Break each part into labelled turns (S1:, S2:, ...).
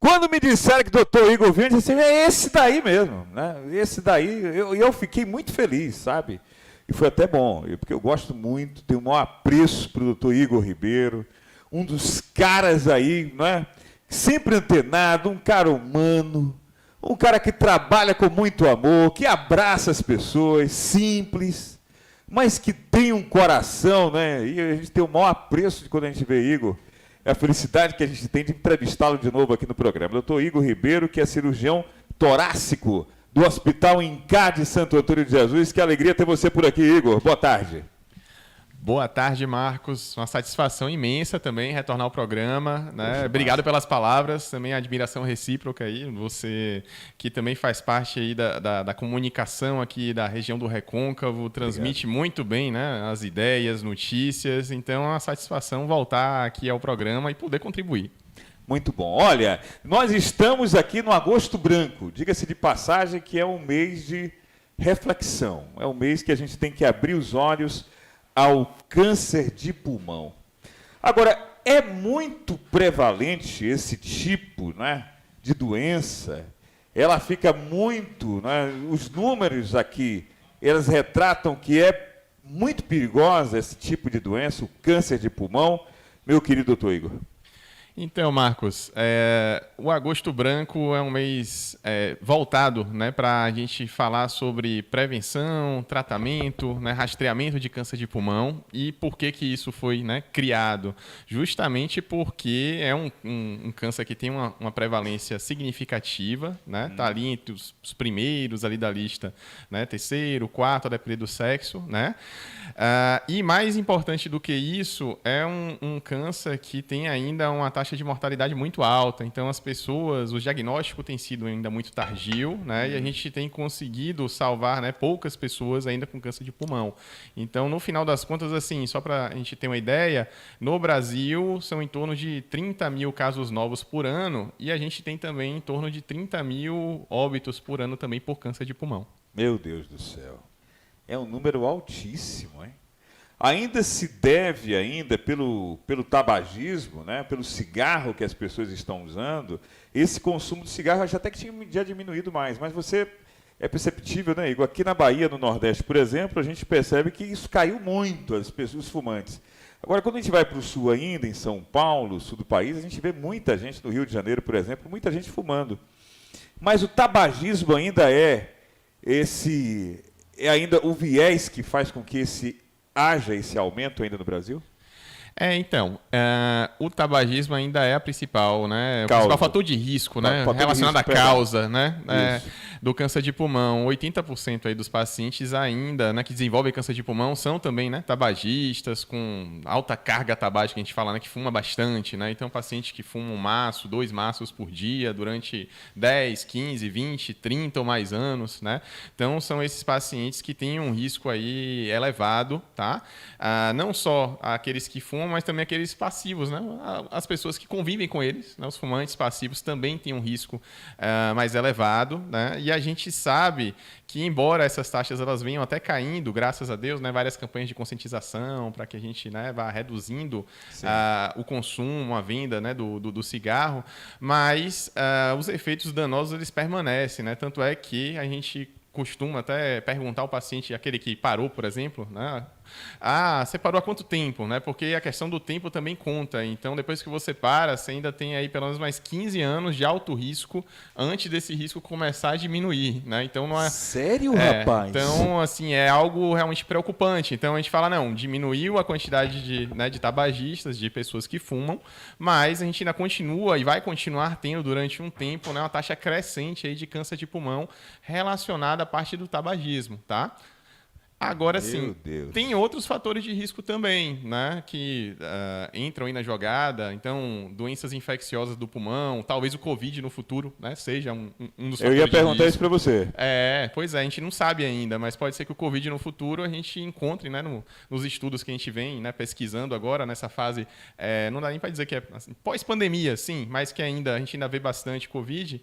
S1: Quando me disseram que o doutor Igor vinha, eu disse assim, é esse daí mesmo, né? Esse daí, eu fiquei muito feliz, sabe? E foi até bom, porque eu gosto muito, tenho o maior apreço para o doutor Igor Ribeiro, um dos caras aí, né? Sempre antenado, um cara humano, um cara que trabalha com muito amor, que abraça as pessoas, simples, mas que tem um coração, né? E a gente tem o maior apreço de quando a gente vê Igor. É a felicidade que a gente tem de entrevistá-lo de novo aqui no programa. Doutor Igor Ribeiro, que é cirurgião torácico do Hospital Incá de Santo Antônio de Jesus. Que alegria ter você por aqui, Igor. Boa tarde.
S2: Boa tarde, Marcos. Uma satisfação imensa também retornar ao programa, né? Obrigado pelas palavras, também a admiração recíproca aí. Você que também faz parte aí da comunicação aqui da região do Recôncavo, transmite muito bem, né, as ideias, notícias. Então é uma satisfação voltar aqui ao programa e poder contribuir.
S1: Muito bom. Olha, nós estamos aqui no Agosto Branco. Diga-se de passagem que é um mês de reflexão. É um mês que a gente tem que abrir os olhos ao câncer de pulmão. Agora, é muito prevalente esse tipo, né, de doença. Ela fica muito, né, os números aqui, eles retratam que é muito perigosa esse tipo de doença, o câncer de pulmão. Meu querido doutor Igor.
S2: Então, Marcos, o Agosto Branco é um mês voltado, né, para a gente falar sobre prevenção, tratamento, né, rastreamento de câncer de pulmão. E por que que isso foi, né, criado? Justamente porque é um câncer que tem uma prevalência significativa, né, tá ali entre os primeiros ali da lista, né, terceiro, quarto, a depender do sexo, né? E mais importante do que isso, é um câncer que tem ainda uma taxa de mortalidade muito alta. Então, as pessoas, o diagnóstico tem sido ainda muito tardio, né? E a gente tem conseguido salvar, né, poucas pessoas ainda com câncer de pulmão. Então, no final das contas, assim, só para a gente ter uma ideia, no Brasil são em torno de 30 mil casos novos por ano e a gente tem também em torno de 30 mil óbitos por ano também por câncer de pulmão.
S1: Meu Deus do céu. É um número altíssimo, hein? Ainda se deve pelo tabagismo, né, pelo cigarro que as pessoas estão usando. Esse consumo de cigarro já até que tinha já diminuído mais, mas você é perceptível, né, Igor? Aqui na Bahia, no Nordeste, por exemplo, a gente percebe que isso caiu muito, as pessoas, os fumantes. Agora, quando a gente vai para o sul ainda, em São Paulo, sul do país, a gente vê muita gente, no Rio de Janeiro, por exemplo, muita gente fumando. Mas o tabagismo ainda é ainda o viés que faz com que haja esse aumento ainda no Brasil?
S2: Então, o tabagismo ainda é a principal, né? O
S1: Causa.
S2: principal fator de risco, né?
S1: Fator de
S2: Relacionado
S1: risco,
S2: à causa, né?
S1: Isso.
S2: Do câncer de pulmão. 80% aí dos pacientes ainda, né, que desenvolvem câncer de pulmão são também, né, tabagistas com alta carga tabágica, que a gente fala, né, que fuma bastante, né? Então, paciente que fuma um maço, 2 maços por dia durante 10, 15, 20, 30 ou mais anos, né? Então, são esses pacientes que têm um risco aí elevado, tá? Não só aqueles que fumam, mas também aqueles passivos, né? As pessoas que convivem com eles, né? Os fumantes passivos também têm um risco mais elevado, né? E a gente sabe que, embora essas taxas elas venham até caindo, graças a Deus, né? Várias campanhas de conscientização para que a gente, né, vá reduzindo o consumo, a venda, né, do cigarro, mas os efeitos danosos eles permanecem, né? Tanto é que a gente costuma até perguntar ao paciente, aquele que parou, por exemplo, né? Você parou há quanto tempo, né? Porque a questão do tempo também conta. Então, depois que você para, você ainda tem aí pelo menos mais 15 anos de alto risco antes desse risco começar a diminuir, né? Então, não é...
S1: Sério, rapaz?
S2: Então, assim, é algo realmente preocupante. Então, a gente fala, não, diminuiu a quantidade de tabagistas, de pessoas que fumam, mas a gente ainda continua e vai continuar tendo durante um tempo, né, uma taxa crescente aí de câncer de pulmão relacionada à parte do tabagismo, tá? Agora sim, tem outros fatores de risco também, né, que entram aí na jogada. Então, doenças infecciosas do pulmão, talvez o Covid no futuro, né, seja um dos fatores de risco.
S1: Eu ia perguntar isso para você.
S2: Pois é, a gente não sabe ainda, mas pode ser que o Covid no futuro a gente encontre, né, nos estudos que a gente vem, né, pesquisando agora nessa fase, não dá nem para dizer que é assim, pós-pandemia, sim, mas que a gente ainda vê bastante Covid.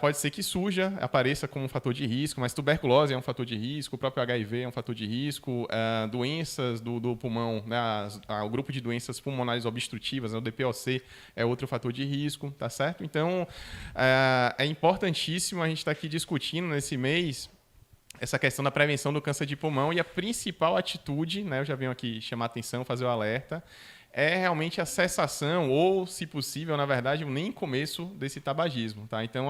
S2: Pode ser que surja, apareça como um fator de risco, mas tuberculose é um fator de risco, o próprio HIV é um fator de risco, doenças do pulmão, né, o grupo de doenças pulmonares obstrutivas, né, o DPOC, é outro fator de risco, tá certo? Então, é importantíssimo a gente estar aqui discutindo nesse mês essa questão da prevenção do câncer de pulmão e a principal atitude, né, eu já venho aqui chamar a atenção, fazer o alerta, é realmente a cessação ou, se possível, na verdade, nem começo desse tabagismo. Tá? Então,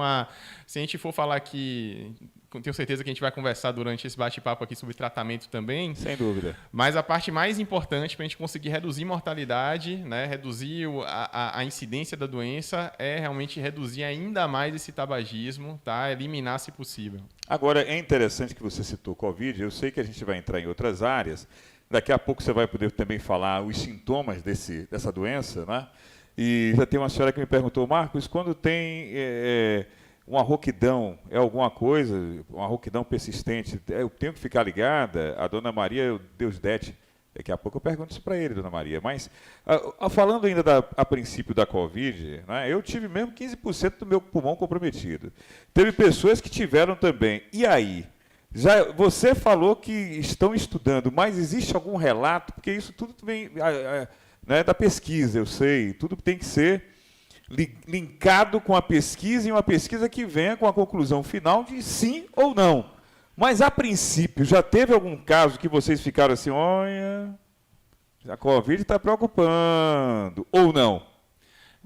S2: se a gente for falar aqui, tenho certeza que a gente vai conversar durante esse bate-papo aqui sobre tratamento também.
S1: Sem dúvida.
S2: Mas a parte mais importante para a gente conseguir reduzir mortalidade, né, reduzir a incidência da doença, é realmente reduzir ainda mais esse tabagismo, tá? Eliminar se possível.
S1: Agora, é interessante que você citou Covid, eu sei que a gente vai entrar em outras áreas. Daqui a pouco você vai poder também falar os sintomas dessa doença, né? E já tem uma senhora que me perguntou, Marcos, quando tem uma rouquidão, é alguma coisa, uma rouquidão persistente, eu tenho que ficar ligada? A dona Maria Deusdete, daqui a pouco eu pergunto isso para ele, dona Maria. Mas, falando ainda a princípio da Covid, né, eu tive mesmo 15% do meu pulmão comprometido. Teve pessoas que tiveram também. E aí? Já você falou que estão estudando, mas existe algum relato? Porque isso tudo vem né, da pesquisa, eu sei. Tudo tem que ser linkado com a pesquisa e uma pesquisa que venha com a conclusão final de sim ou não. Mas, a princípio, já teve algum caso que vocês ficaram assim, olha, a Covid está preocupando, ou não?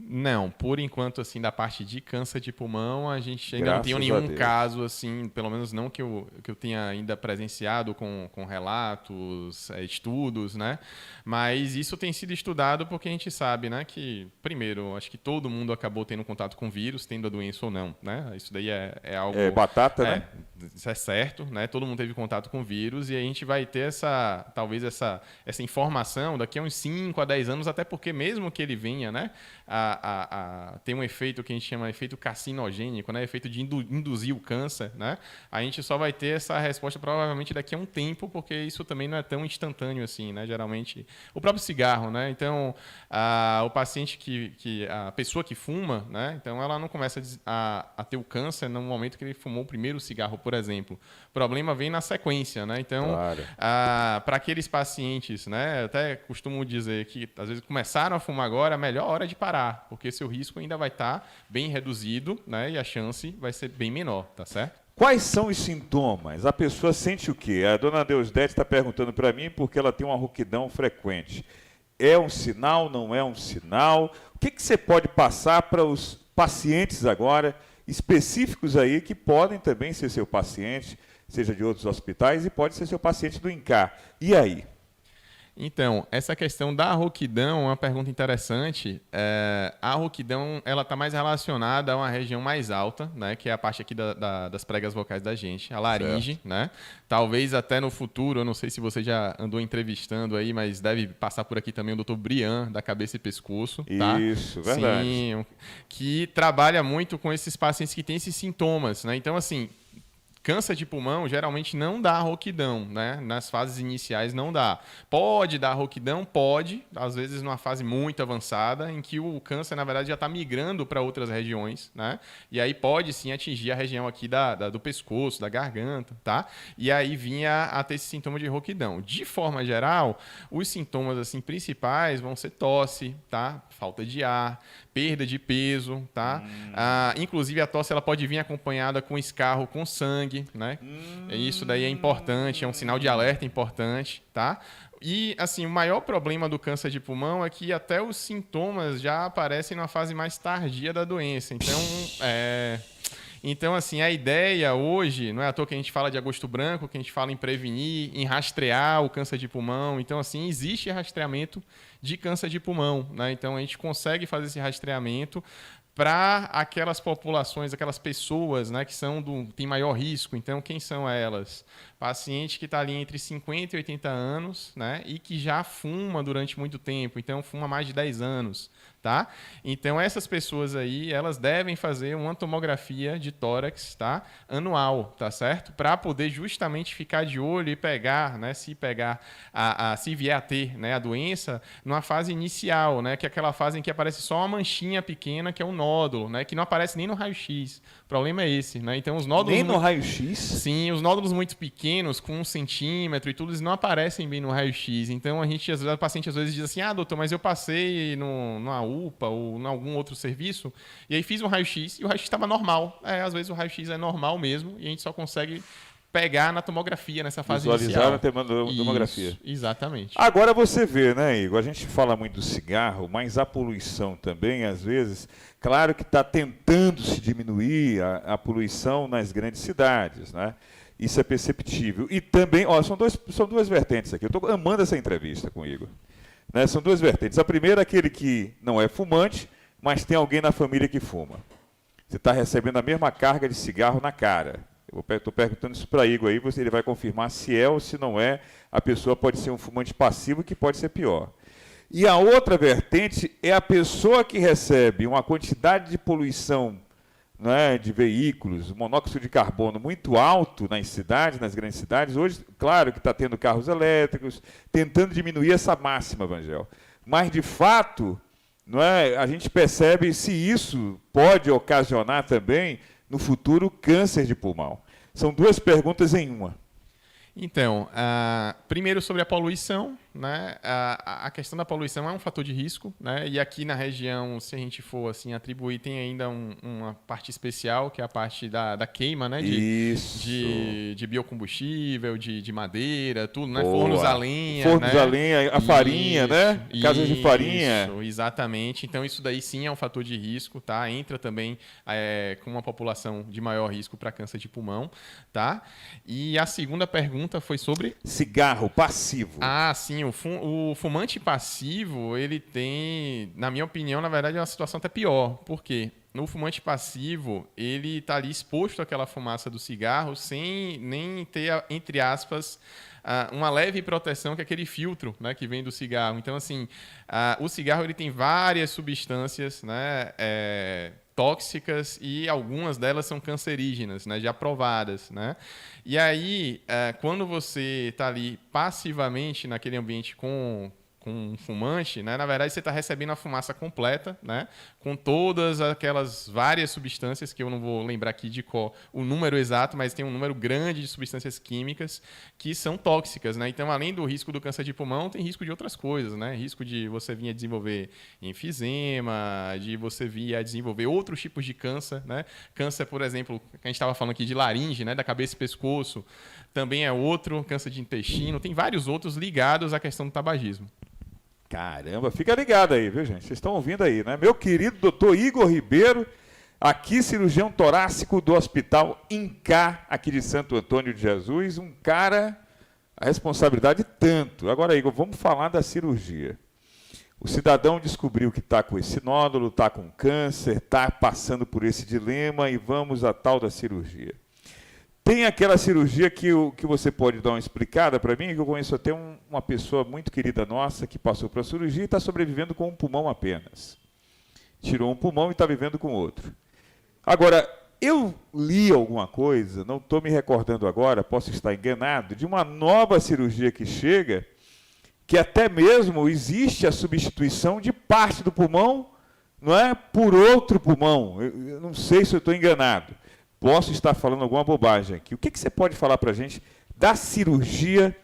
S2: Não, por enquanto, assim, da parte de câncer de pulmão, a gente ainda não tem nenhum caso, assim, pelo menos não que eu tenha ainda presenciado com relatos, estudos, né? Mas isso tem sido estudado porque a gente sabe, né, que, primeiro, acho que todo mundo acabou tendo contato com vírus, tendo a doença ou não, né? Isso daí é algo...
S1: É batata, né?
S2: Isso é certo, né? Todo mundo teve contato com vírus e a gente vai ter talvez essa informação daqui a uns 5 a 10 anos, até porque mesmo que ele venha, né, tem um efeito que a gente chama de efeito carcinogênico, né? Efeito de induzir o câncer, né? A gente só vai ter essa resposta provavelmente daqui a um tempo, porque isso também não é tão instantâneo assim, né? Geralmente, o próprio cigarro, né? Então, o paciente a pessoa que fuma, né? Então, ela não começa a ter o câncer no momento que ele fumou o primeiro cigarro, por exemplo. O problema vem na sequência, né? Então,
S1: claro.
S2: Para aqueles pacientes, né? Eu até costumo dizer que, às vezes, começaram a fumar agora, a melhor hora de parar, porque seu risco ainda vai estar bem reduzido, né? E a chance vai ser bem menor, tá certo?
S1: Quais são os sintomas? A pessoa sente o quê? A dona Deusdete está perguntando para mim porque ela tem uma rouquidão frequente. É um sinal, não é um sinal? O que você pode passar para os pacientes agora, específicos aí, que podem também ser seu paciente, seja de outros hospitais, e pode ser seu paciente do INCAR. E aí?
S2: Então, essa questão da rouquidão é uma pergunta interessante. A rouquidão está mais relacionada a uma região mais alta, né, que é a parte aqui das pregas vocais da gente, a laringe. Né? Talvez até no futuro, eu não sei se você já andou entrevistando aí, mas deve passar por aqui também o Dr. Brian, da cabeça e pescoço. Tá?
S1: Isso, verdade.
S2: Sim, que trabalha muito com esses pacientes que têm esses sintomas. Né? Então, assim, câncer de pulmão geralmente não dá rouquidão, né? Nas fases iniciais não dá. Pode dar rouquidão? Pode, às vezes numa fase muito avançada, em que o câncer, na verdade, já está migrando para outras regiões, né? E aí pode sim atingir a região aqui do pescoço, da garganta, tá? E aí vinha a ter esse sintoma de rouquidão. De forma geral, os sintomas assim, principais vão ser tosse, tá? Falta de ar, perda de peso, tá? Inclusive a tosse ela pode vir acompanhada com escarro com sangue, né? Isso daí é importante, é um sinal de alerta importante, tá? E, assim, o maior problema do câncer de pulmão é que até os sintomas já aparecem na fase mais tardia da doença. Então, assim, a ideia hoje, não é à toa que a gente fala de agosto branco, que a gente fala em prevenir, em rastrear o câncer de pulmão. Então, assim, existe rastreamento de câncer de pulmão, né? Então, a gente consegue fazer esse rastreamento para aquelas populações, aquelas pessoas, né, que têm maior risco. Então, quem são elas? Paciente que está ali entre 50 e 80 anos, né? E que já fuma durante muito tempo, então fuma mais de 10 anos. Tá? Então, essas pessoas aí, elas devem fazer uma tomografia de tórax, tá? Anual, tá certo? Para poder justamente ficar de olho e pegar, né? Se pegar, se vier a ter, né, a doença, numa fase inicial, né? Que é aquela fase em que aparece só uma manchinha pequena, que é um nódulo, né? Que não aparece nem no raio-x. O problema é esse, né? Então, os nódulos...
S1: Nem no raio-x?
S2: Sim, os nódulos muito pequenos, com 1 centímetro e tudo, eles não aparecem bem no raio-x. Então, o paciente às vezes diz assim, doutor, mas eu passei numa UPA ou em algum outro serviço, e aí fiz um raio-x e o raio-x estava normal. Às vezes o raio-x é normal mesmo e a gente só consegue pegar na tomografia, nessa fase inicial.
S1: Visualizar na tomografia.
S2: Isso, exatamente.
S1: Agora você vê, né, Igor? A gente fala muito do cigarro, mas a poluição também, às vezes, claro que está tentando se diminuir a poluição nas grandes cidades, né? Isso é perceptível. E também, são duas vertentes aqui. Eu estou amando essa entrevista com o Igor. Né, são duas vertentes. A primeira é aquele que não é fumante, mas tem alguém na família que fuma. Você está recebendo a mesma carga de cigarro na cara. Eu estou perguntando isso para Igor aí, ele vai confirmar se é ou se não é. A pessoa pode ser um fumante passivo, que pode ser pior. E a outra vertente é a pessoa que recebe uma quantidade de poluição, né, de veículos, monóxido de carbono muito alto nas cidades, nas grandes cidades. Hoje, claro que está tendo carros elétricos, tentando diminuir essa máxima, Vangel. Mas, de fato, não é, a gente percebe se isso pode ocasionar também, no futuro, câncer de pulmão. São duas perguntas em uma.
S2: Então, primeiro sobre a poluição, né? A questão da poluição é um fator de risco, né? E aqui na região, se a gente for assim atribuir, tem ainda uma parte especial, que é a parte da queima, né? De biocombustível, de madeira, tudo, né? Fornos a lenha,
S1: Fornos
S2: né?
S1: a lenha, a farinha, né? Casas de farinha.
S2: Isso, exatamente. Então, isso daí sim é um fator de risco, tá? Entra também com uma população de maior risco para câncer de pulmão, tá? E a segunda pergunta foi sobre...
S1: Cigarro passivo.
S2: Sim. O fumante passivo, ele tem, na minha opinião, na verdade, é uma situação até pior. Por quê? No fumante passivo, ele está ali exposto àquela fumaça do cigarro sem nem ter, entre aspas, uma leve proteção, que é aquele filtro, né, que vem do cigarro. Então, assim, o cigarro ele tem várias substâncias, né, tóxicas, e algumas delas são cancerígenas, né, já provadas, né? E aí, quando você está ali passivamente naquele ambiente com um fumante, né, na verdade você está recebendo a fumaça completa, né, com todas aquelas várias substâncias, que eu não vou lembrar aqui de qual o número exato, mas tem um número grande de substâncias químicas que são tóxicas, né? Então, além do risco do câncer de pulmão, tem risco de outras coisas, né? Risco de você vir a desenvolver enfisema, de você vir a desenvolver outros tipos de câncer, né? Câncer, por exemplo, que a gente estava falando aqui de laringe, né, da cabeça e pescoço, também é outro, câncer de intestino, tem vários outros ligados à questão do tabagismo.
S1: Caramba, fica ligado aí, viu, gente? Vocês estão ouvindo aí, né? Meu querido doutor Igor Ribeiro, aqui cirurgião torácico do Hospital Incá, aqui de Santo Antônio de Jesus, um cara, a responsabilidade tanto. Agora, Igor, vamos falar da cirurgia. O cidadão descobriu que está com esse nódulo, está com câncer, está passando por esse dilema e vamos à tal da cirurgia. Tem aquela cirurgia que você pode dar uma explicada para mim, que eu conheço até uma pessoa muito querida nossa que passou para a cirurgia e está sobrevivendo com um pulmão apenas. Tirou um pulmão e está vivendo com outro. Agora, eu li alguma coisa, não estou me recordando agora, posso estar enganado, de uma nova cirurgia que chega, que até mesmo existe a substituição de parte do pulmão, não é, por outro pulmão. Eu não sei se eu estou enganado. Posso estar falando alguma bobagem aqui. O que você pode falar para a gente da cirurgia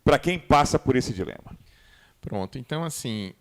S1: para quem passa por esse dilema?
S2: Pronto. Então, assim,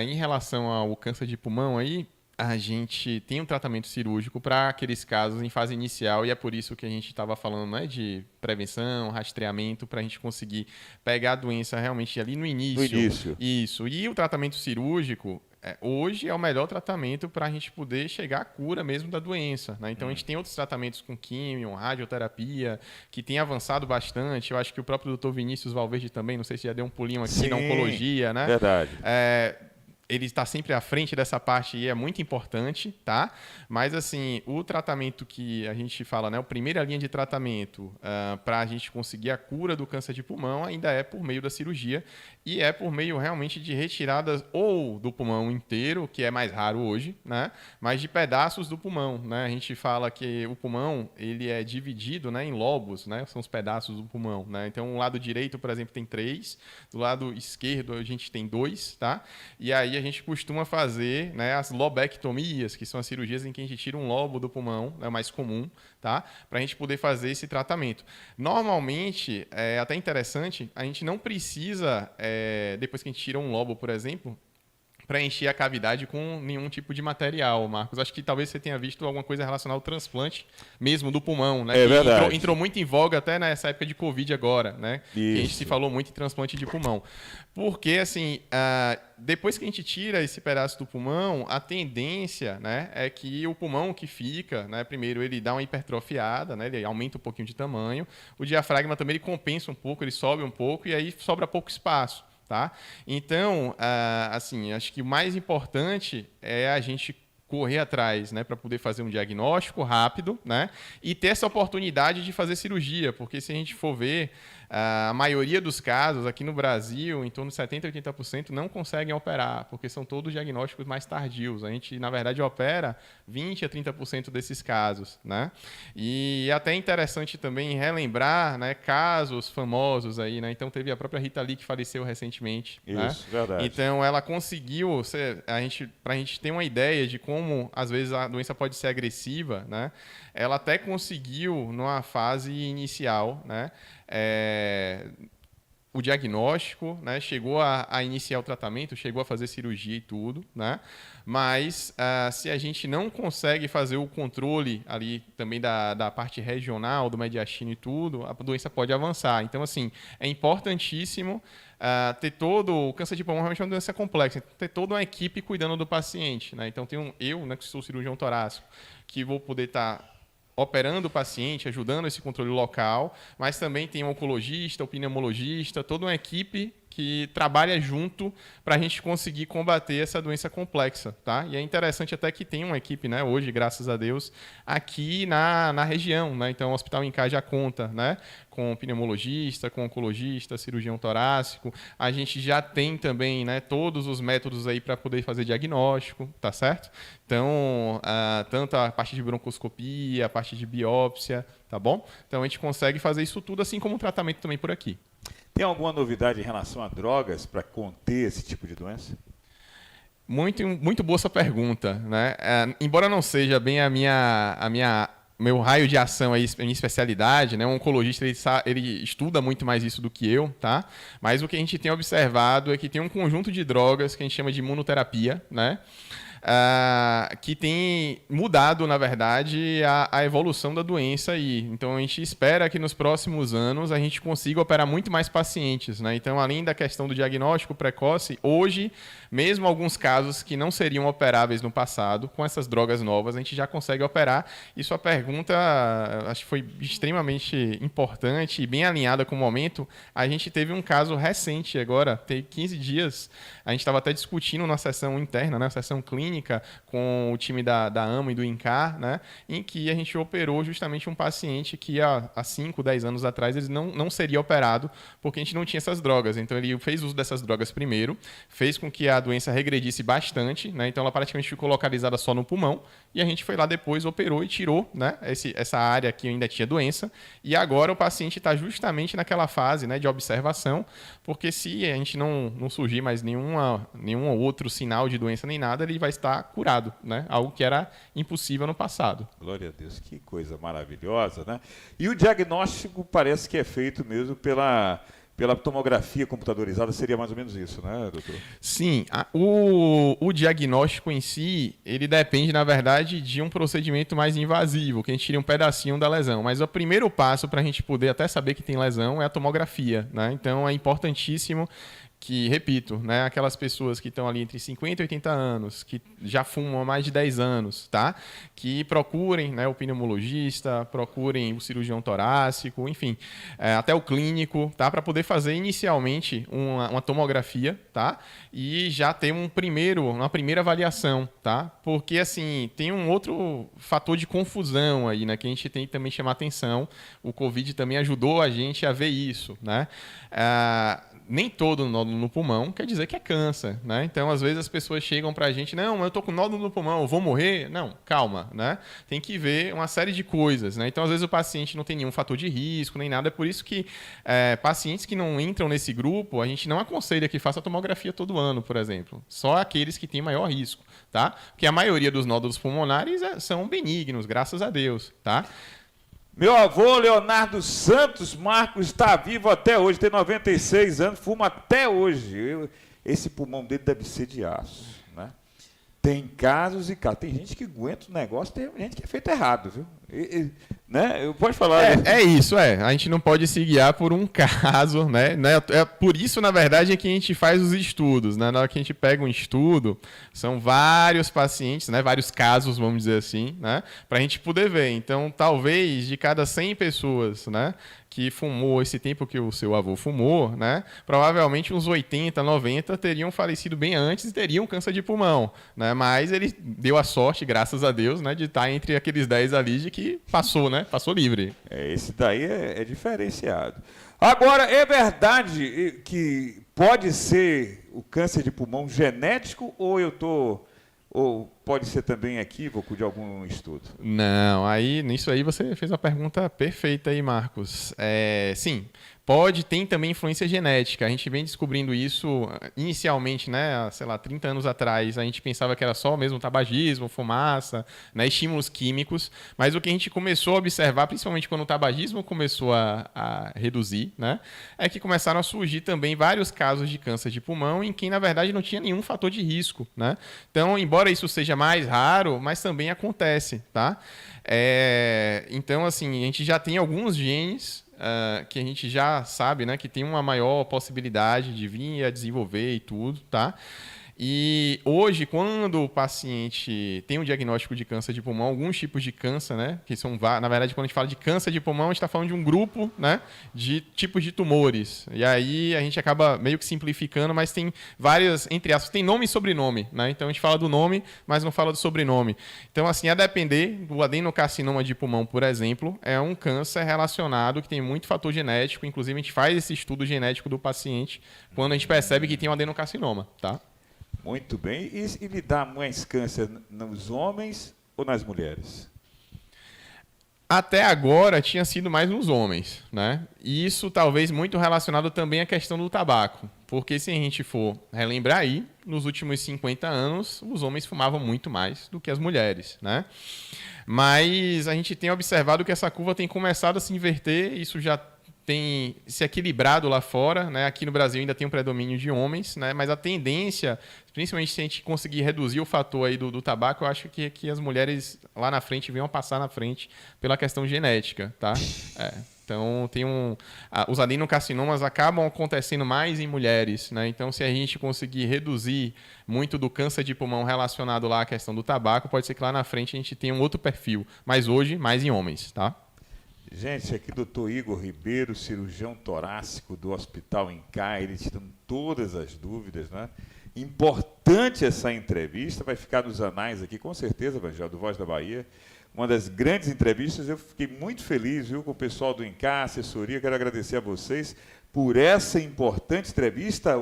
S2: em relação ao câncer de pulmão, aí, a gente tem um tratamento cirúrgico para aqueles casos em fase inicial, e é por isso que a gente estava falando, né, de prevenção, rastreamento, para a gente conseguir pegar a doença realmente ali no início.
S1: No início.
S2: Isso. E o tratamento cirúrgico, hoje é o melhor tratamento para a gente poder chegar à cura mesmo da doença, né? Então, a gente tem outros tratamentos com químio, radioterapia, que tem avançado bastante. Eu acho que o próprio Dr. Vinícius Valverde também, não sei se já deu um pulinho aqui na oncologia, né?
S1: Verdade.
S2: ele está sempre à frente dessa parte e é muito importante, tá? Mas, assim, o tratamento que a gente fala, né? A primeira linha de tratamento para a gente conseguir a cura do câncer de pulmão ainda é por meio da cirurgia e é por meio realmente de retiradas ou do pulmão inteiro, que é mais raro hoje, né? Mas de pedaços do pulmão, né? A gente fala que o pulmão, ele é dividido, né, em lobos, né? São os pedaços do pulmão, né? Então, o lado direito, por exemplo, tem 3, do lado esquerdo a gente tem 2, tá? E aí a gente costuma fazer, né, as lobectomias, que são as cirurgias em que a gente tira um lobo do pulmão, é o mais comum, tá? Para a gente poder fazer esse tratamento. Normalmente, é até interessante, a gente não precisa, depois que a gente tira um lobo, por exemplo, preencher a cavidade com nenhum tipo de material, Marcos. Acho que talvez você tenha visto alguma coisa relacionada ao transplante mesmo do pulmão, né?
S1: É verdade.
S2: Entrou muito em voga até nessa época de Covid agora, né?
S1: Isso.
S2: Que a gente se falou muito em transplante de pulmão. Porque, assim, depois que a gente tira esse pedaço do pulmão, a tendência, né, é que o pulmão que fica, né, primeiro ele dá uma hipertrofiada, né, ele aumenta um pouquinho de tamanho, o diafragma também ele compensa um pouco, ele sobe um pouco e aí sobra pouco espaço. Tá? Então, assim, acho que o mais importante é a gente correr atrás, né, para poder fazer um diagnóstico rápido, né, e ter essa oportunidade de fazer cirurgia, porque se a gente for ver, a maioria dos casos aqui no Brasil, em torno de 70% a 80%, não conseguem operar, porque são todos diagnósticos mais tardios. A gente, na verdade, opera 20% a 30% desses casos, né? E é até interessante também relembrar, né, casos famosos aí, né? Então, teve a própria Rita Lee que faleceu recentemente.
S1: Isso,
S2: né?
S1: verdade.
S2: Então, ela conseguiu, para a gente ter uma ideia de como, às vezes, a doença pode ser agressiva, né? Ela até conseguiu, numa fase inicial, né, o diagnóstico, né, chegou a iniciar o tratamento, chegou a fazer cirurgia e tudo, né? Mas se a gente não consegue fazer o controle ali também da parte regional, do mediastino e tudo, a doença pode avançar. Então, assim, é importantíssimo ter o câncer de pulmão realmente é uma doença complexa, ter toda uma equipe cuidando do paciente, né? Então, eu, né, que sou cirurgião torácico, que vou poder estar operando o paciente, ajudando esse controle local, mas também tem um oncologista, o pneumologista, toda uma equipe que trabalha junto para a gente conseguir combater essa doença complexa, tá? E é interessante até que tem uma equipe, né, hoje, graças a Deus, aqui na região, né? Então, o Hospital Incá já conta, né, com pneumologista, com oncologista, cirurgião torácico. A gente já tem também, né, todos os métodos aí para poder fazer diagnóstico, tá certo? Então, tanto a parte de broncoscopia, a parte de biópsia, tá bom? Então, a gente consegue fazer isso tudo, assim como o tratamento também por aqui.
S1: Tem alguma novidade em relação a drogas para conter esse tipo de doença?
S2: Muito, muito boa essa pergunta, né? Embora não seja bem meu raio de ação, a minha especialidade, né? Um oncologista ele estuda muito mais isso do que eu, tá? Mas o que a gente tem observado é que tem um conjunto de drogas que a gente chama de imunoterapia, né? Que tem mudado, na verdade, a evolução da doença aí. Então, a gente espera que nos próximos anos a gente consiga operar muito mais pacientes, né? Então, além da questão do diagnóstico precoce, hoje, mesmo alguns casos que não seriam operáveis no passado, com essas drogas novas, a gente já consegue operar. E sua pergunta, acho que foi extremamente importante e bem alinhada com o momento. A gente teve um caso recente agora, tem 15 dias, a gente estava até discutindo na sessão interna, na sessão clínica, com o time da AMA e do INCAR, né, em que a gente operou justamente um paciente que há 5, 10 anos atrás ele não seria operado porque a gente não tinha essas drogas. Então, ele fez uso dessas drogas primeiro, fez com que a doença regredisse bastante, né, então ela praticamente ficou localizada só no pulmão, e a gente foi lá depois, operou e tirou, né, essa área que ainda tinha doença, e agora o paciente está justamente naquela fase, né, de observação, porque se a gente não surgir mais nenhum outro sinal de doença nem nada, ele vai estar curado, né? Algo que era impossível no passado.
S1: Glória a Deus, que coisa maravilhosa, né? E o diagnóstico parece que é feito mesmo pela tomografia computadorizada, seria mais ou menos isso, né, doutor?
S2: Sim, o diagnóstico em si, ele depende, na verdade, de um procedimento mais invasivo, que a gente tira um pedacinho da lesão. Mas o primeiro passo para a gente poder até saber que tem lesão é a tomografia, né? Então, é importantíssimo que, repito, né, aquelas pessoas que estão ali entre 50 e 80 anos, que já fumam há mais de 10 anos, tá? Que procurem, né, o pneumologista, procurem o cirurgião torácico, enfim, até o clínico, tá? Para poder fazer inicialmente uma tomografia, tá? E já ter uma primeira avaliação, tá? Porque, assim, tem um outro fator de confusão aí, né, que a gente tem que também chamar atenção. O Covid também ajudou a gente a ver isso, né? Nem todo nódulo no pulmão quer dizer que é câncer, né? Então, às vezes as pessoas chegam para a gente, não, eu tô com nódulo no pulmão, eu vou morrer? Não, calma, né? Tem que ver uma série de coisas, né? Então, às vezes o paciente não tem nenhum fator de risco, nem nada, é por isso que pacientes que não entram nesse grupo, a gente não aconselha que faça tomografia todo ano, por exemplo. Só aqueles que têm maior risco, tá? Porque a maioria dos nódulos pulmonares são benignos, graças a Deus, tá?
S1: Meu avô, Leonardo Santos Marcos, está vivo até hoje, tem 96 anos, fuma até hoje. Esse pulmão dele deve ser de aço, né? Tem casos e casos. Tem gente que aguenta o negócio, tem gente que é feito errado, viu? Né? Pode falar.
S2: É isso. A gente não pode se guiar por um caso, né? É por isso, na verdade, é que a gente faz os estudos, né? Na hora que a gente pega um estudo, são vários pacientes, né? Vários casos, vamos dizer assim, né? Para a gente poder ver. Então, talvez de cada 100 pessoas, né, que fumou esse tempo que o seu avô fumou, né, provavelmente uns 80, 90 teriam falecido bem antes e teriam câncer de pulmão, né, mas ele deu a sorte, graças a Deus, né, de estar entre aqueles 10 ali de que passou, né, passou livre.
S1: Esse daí é diferenciado. Agora, é verdade que pode ser o câncer de pulmão genético ou pode ser também equívoco de algum estudo?
S2: Não, nisso aí você fez a pergunta perfeita aí, Marcos. Sim, tem também influência genética. A gente vem descobrindo isso inicialmente, né, sei lá, 30 anos atrás. A gente pensava que era só mesmo tabagismo, fumaça, né, estímulos químicos. Mas o que a gente começou a observar, principalmente quando o tabagismo começou a reduzir, né, é que começaram a surgir também vários casos de câncer de pulmão em que, na verdade, não tinha nenhum fator de risco, né? Então, embora isso seja mais raro, mas também acontece, tá? Então, assim, a gente já tem alguns genes que a gente já sabe, né, que tem uma maior possibilidade de vir a desenvolver e tudo, tá? E hoje, quando o paciente tem um diagnóstico de câncer de pulmão, alguns tipos de câncer, né, que são, na verdade, quando a gente fala de câncer de pulmão, a gente está falando de um grupo, né, de tipos de tumores. E aí a gente acaba meio que simplificando, mas tem várias, entre aspas, tem nome e sobrenome, né? Então a gente fala do nome, mas não fala do sobrenome. Então, assim, a depender do adenocarcinoma de pulmão, por exemplo, é um câncer relacionado que tem muito fator genético. Inclusive, a gente faz esse estudo genético do paciente quando a gente percebe que tem um adenocarcinoma, tá?
S1: Muito bem. E ele dá mais câncer nos homens ou nas mulheres?
S2: Até agora tinha sido mais nos homens, né? E isso talvez muito relacionado também à questão do tabaco. Porque se a gente for relembrar aí, nos últimos 50 anos, os homens fumavam muito mais do que as mulheres, né? Mas a gente tem observado que essa curva tem começado a se inverter, isso já tem se equilibrado lá fora, né? Aqui no Brasil ainda tem um predomínio de homens, né? Mas a tendência, principalmente se a gente conseguir reduzir o fator aí do tabaco, eu acho que as mulheres lá na frente venham passar na frente pela questão genética, tá? Então, os adenocarcinomas acabam acontecendo mais em mulheres, né? Então, se a gente conseguir reduzir muito do câncer de pulmão relacionado lá à questão do tabaco, pode ser que lá na frente a gente tenha um outro perfil, mas hoje mais em homens, tá?
S1: Gente, aqui Dr. Igor Ribeiro, cirurgião torácico do Hospital Incai, ele tirando todas as dúvidas, né? Importante essa entrevista, vai ficar nos anais aqui, com certeza, Evangelho, do Voz da Bahia. Uma das grandes entrevistas, eu fiquei muito feliz, viu, com o pessoal do Incai, assessoria, quero agradecer a vocês por essa importante entrevista,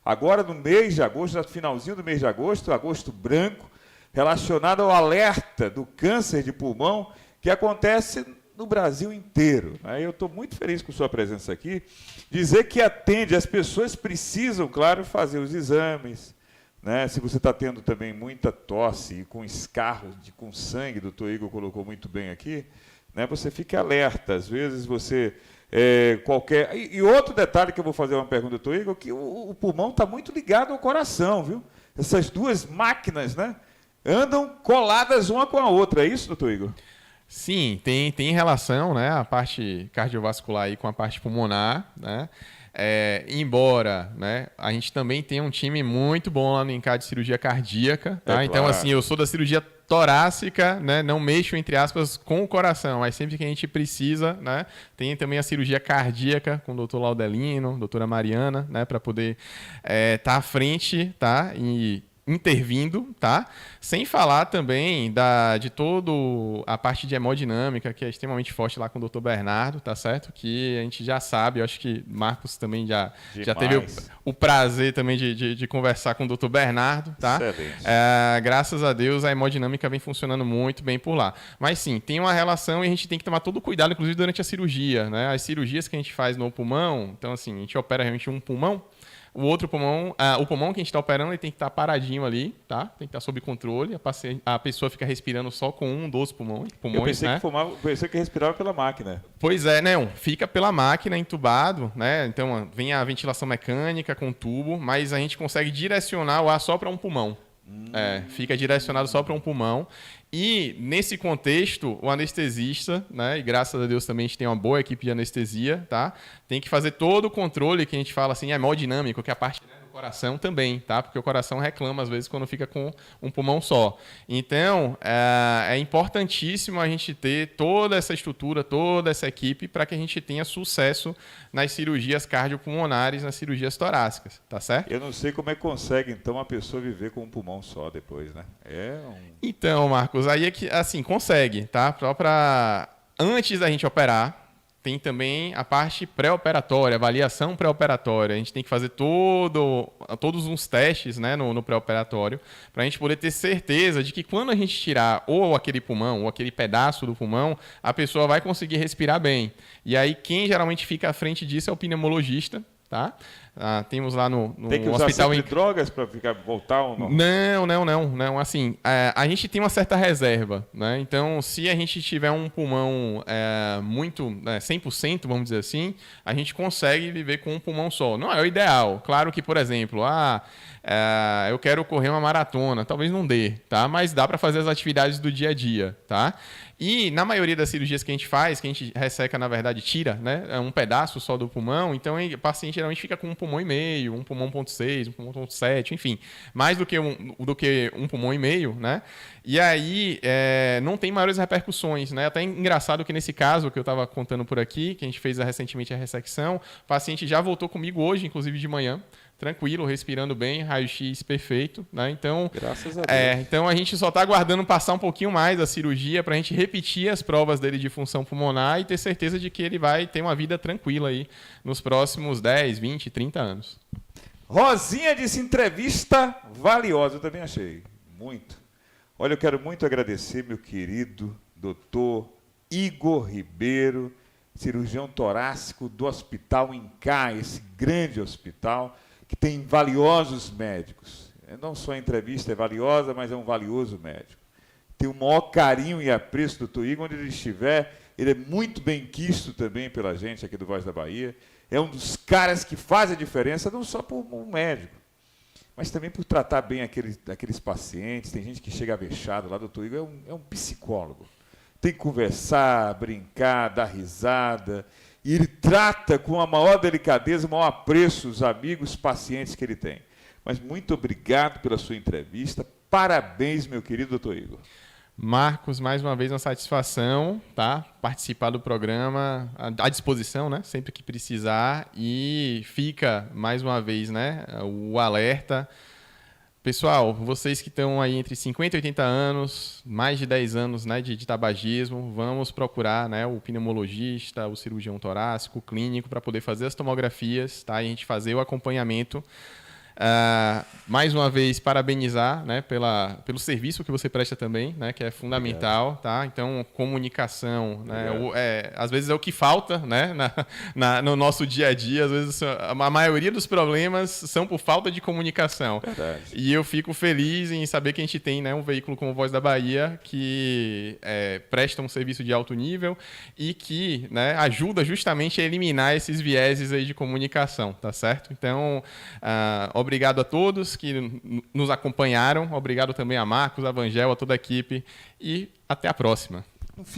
S1: agora no mês de agosto, no finalzinho do mês de agosto, agosto branco, relacionado ao alerta do câncer de pulmão, que acontece no Brasil inteiro. Eu estou muito feliz com sua presença aqui. Dizer que atende, as pessoas precisam, claro, fazer os exames, né? Se você está tendo também muita tosse e com escarro com sangue, o doutor Igor colocou muito bem aqui, né? Você fica alerta. Às vezes você... E outro detalhe que eu vou fazer uma pergunta, doutor Igor, que o pulmão está muito ligado ao coração, viu? Essas duas máquinas, né, andam coladas uma com a outra. É isso, doutor Igor?
S2: Sim, tem relação, né, a parte cardiovascular aí com a parte pulmonar, né? embora, né, a gente também tem um time muito bom lá no INCAR de cirurgia cardíaca, tá? Então,
S1: claro.
S2: assim, eu sou da cirurgia torácica, né? Não mexo, entre aspas, com o coração, mas sempre que a gente precisa, né? Tem também a cirurgia cardíaca com o doutor Laudelino, doutora Mariana, né? Para poder estar à frente, tá? E intervindo, tá? Sem falar também de todo a parte de hemodinâmica, que é extremamente forte lá com o Dr. Bernardo, tá certo? Que a gente já sabe, eu acho que Marcos também já teve o prazer também de conversar com o Dr. Bernardo, tá? Graças a Deus a hemodinâmica vem funcionando muito bem por lá. Mas sim, tem uma relação e a gente tem que tomar todo cuidado, inclusive durante a cirurgia, né? As cirurgias que a gente faz no pulmão, então assim, a gente opera realmente um pulmão. O outro pulmão, o pulmão que a gente está operando, ele tem que estar paradinho ali, tá? Tem que estar sob controle. A pessoa fica respirando só com um dos pulmões.
S1: Eu pensei que respirava pela máquina.
S2: Pois é, não. Fica pela máquina, entubado, né? Então, vem a ventilação mecânica com tubo, mas a gente consegue direcionar o ar só para um pulmão. Fica direcionado só para um pulmão. E, nesse contexto, o anestesista, né, e graças a Deus também a gente tem uma boa equipe de anestesia, tá? Tem que fazer todo o controle que a gente fala assim, hemodinâmico, que é a parte do coração também, tá? Porque o coração reclama, às vezes, quando fica com um pulmão só. Então, é importantíssimo a gente ter toda essa estrutura, toda essa equipe, para que a gente tenha sucesso nas cirurgias cardiopulmonares, nas cirurgias torácicas, tá certo?
S1: Eu não sei como é que consegue, então, a pessoa viver com um pulmão só depois, né?
S2: Então, Marcos, aí é que, assim, consegue, tá? Antes da gente operar, tem também a parte pré-operatória, avaliação pré-operatória. A gente tem que fazer todos uns testes, né, no pré-operatório, para a gente poder ter certeza de que quando a gente tirar ou aquele pulmão, ou aquele pedaço do pulmão, a pessoa vai conseguir respirar bem. E aí, quem geralmente fica à frente disso é o pneumologista, tá? Temos lá no
S1: tem que usar
S2: hospital
S1: sempre drogas para voltar ou não?
S2: Não. Assim, a gente tem uma certa reserva, né? Então, se a gente tiver um pulmão muito 100%, vamos dizer assim, a gente consegue viver com um pulmão só. Não é o ideal. Claro que, por exemplo, eu quero correr uma maratona, talvez não dê, tá? Mas dá para fazer as atividades do dia a dia, tá? E na maioria das cirurgias que a gente faz, que a gente resseca, na verdade, tira, né? Um pedaço só do pulmão, então o paciente geralmente fica com um pulmão e meio, um pulmão 1,6, um pulmão 1,7, enfim, mais do que um pulmão e meio, né? E aí não tem maiores repercussões, né? Até engraçado que nesse caso que eu estava contando por aqui, que a gente fez recentemente a ressecção, o paciente já voltou comigo hoje, inclusive de manhã, tranquilo, respirando bem, raio-x perfeito, né? Então,
S1: graças a Deus.
S2: Então a gente só está aguardando passar um pouquinho mais a cirurgia para a gente repetir as provas dele de função pulmonar e ter certeza de que ele vai ter uma vida tranquila aí nos próximos 10, 20, 30 anos.
S1: Rosinha disse entrevista valiosa, eu também achei, muito. Olha, eu quero muito agradecer meu querido doutor Igor Ribeiro, cirurgião torácico do Hospital INCAR, esse grande hospital, que tem valiosos médicos. Não só a entrevista é valiosa, mas é um valioso médico. Tem o maior carinho e apreço do Dr. Igor, onde ele estiver. Ele é muito bem quisto também pela gente aqui do Voz da Bahia. É um dos caras que faz a diferença, não só por um médico, mas também por tratar bem aqueles pacientes. Tem gente que chega avexado lá, Dr. Igor é um psicólogo. Tem que conversar, brincar, dar risada. E ele trata com a maior delicadeza, o maior apreço os amigos, pacientes que ele tem. Mas muito obrigado pela sua entrevista. Parabéns, meu querido doutor Igor.
S2: Marcos, mais uma vez uma satisfação, tá? Participar do programa à disposição, né? Sempre que precisar. E fica, mais uma vez, né, o alerta. Pessoal, vocês que estão aí entre 50 e 80 anos, mais de 10 anos, né, de tabagismo, vamos procurar, né, o pneumologista, o cirurgião torácico, o clínico, para poder fazer as tomografias, tá? E a gente fazer o acompanhamento. Mais uma vez, parabenizar, né, pelo serviço que você presta também, né, que é fundamental. Tá? Então, comunicação, né, às vezes é o que falta, né, no nosso dia a dia. Às vezes, a maioria dos problemas são por falta de comunicação.
S1: Verdade.
S2: E eu fico feliz em saber que a gente tem, né, um veículo como Voz da Bahia que presta um serviço de alto nível e que, né, ajuda justamente a eliminar esses vieses aí de comunicação, tá certo? Então, obrigado a todos que nos acompanharam. Obrigado também a Marcos, a Vangel, a toda a equipe. E até a próxima.